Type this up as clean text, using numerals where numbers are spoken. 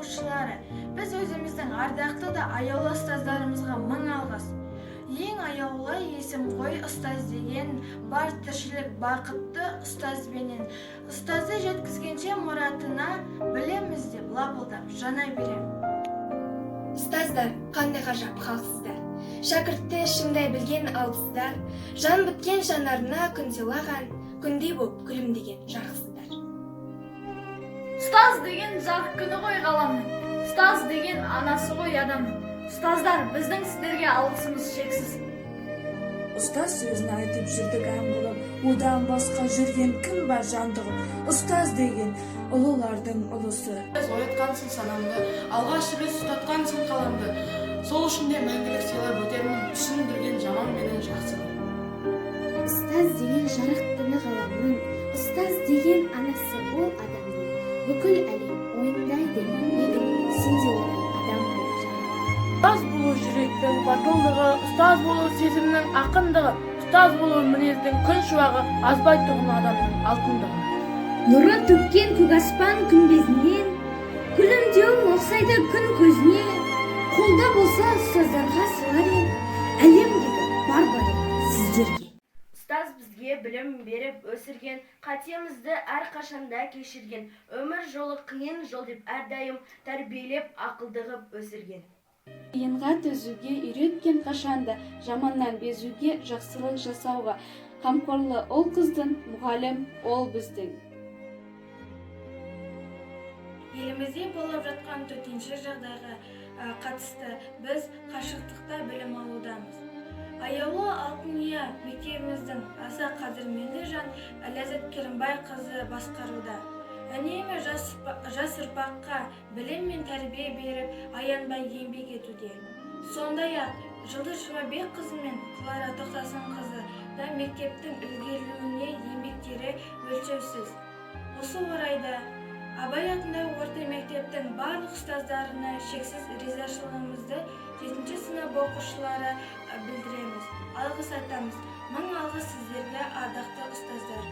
оқушылары, біз өзіміздің ардақты да аяулы ұстаздарымызға мың алғыс. Ең аяулы есім ғой ұстаз деген, бар тіршілік бақытты ұстазбенен. Ұстазды жеткізгенше мұратына, білеміз деп лапылдап жана берем. Ұстаздар, қандай ғажап халықсыздар. Шәкіртті шыңдай білген алпысыздар, жан біткен жанарына күн сыйлаған, күндей боп күлімдеген жарқсыздар. Ұстаз деген жарық күні ғой ғаламның, ұстаз деген анасы ғой адамның. Ұстаздар, біздің сіздерге алғысымыз шексіз. Ұстаз сөзін айтып жүрдік ән қылып, одан басқа жүрген кім бар жандығым? Ұстаз деген ұлылардың ұлысы. Оятқансың санамды, алғаш рет ұстатқансың қаламды. Сол үшін де мәңгілік сыйлап өтермін, түсіндірген жаман менен жақсыны. Ұстаз деген жарық күні ғаламның, ұстаз деген анасы ол адамның. Бүкіл әлем ойындайды егін, сенде olan адам бол. Ұстаз болу жүректің батылдығы, ұстаз болу сезімнің ақындығы, ұстаз болу мінездің күн шуағы, азбайтұғын адамның алтындығы. Нұры төккен көк аспан күмбезінен, күлімдеуің оқсайды күн көзіне, қолда болса ұстаздарға солар ем, әлемдегі бар сіздерге. Ұстаз бізге білім беріп өсірген, қатемізді әрқашанда кешірген, өмір жолы қиын жол деп әрдайым тәрбиелеп ақылды ғып өсірген. Қиынға төзуге үйреткен қашанда, жаманнан безуге, жақсылық жасауға. Қамқорлы ол қыздың, мұғалім ол біздің. Елімізде болып жатқан төтенше жағдайға қатысты біз қашықтықта білім алудамыз. Аяулы Алтынұя мектебіміздің аса қадірменді жан Ләззат Керімбайқызы басқаруда. Үнемі жас ұрпаққа білім мен тәрбие беріп, аянбай еңбек етуде. Сондай-ақ Жұлдыз Жұмабекқызы мен Клара Тоқтасынқызы да мектептің ілгерілеуіне еңбектері өлшеусіз. Осы орайда Абай атындағы орта мектептің барлық ұстаздарына шексіз ризашылығымызды 7-ші сынып оқушылары білдіреміз. Алғыс айтамыз. Мың алғыс сіздерге, ардақты ұстаздар.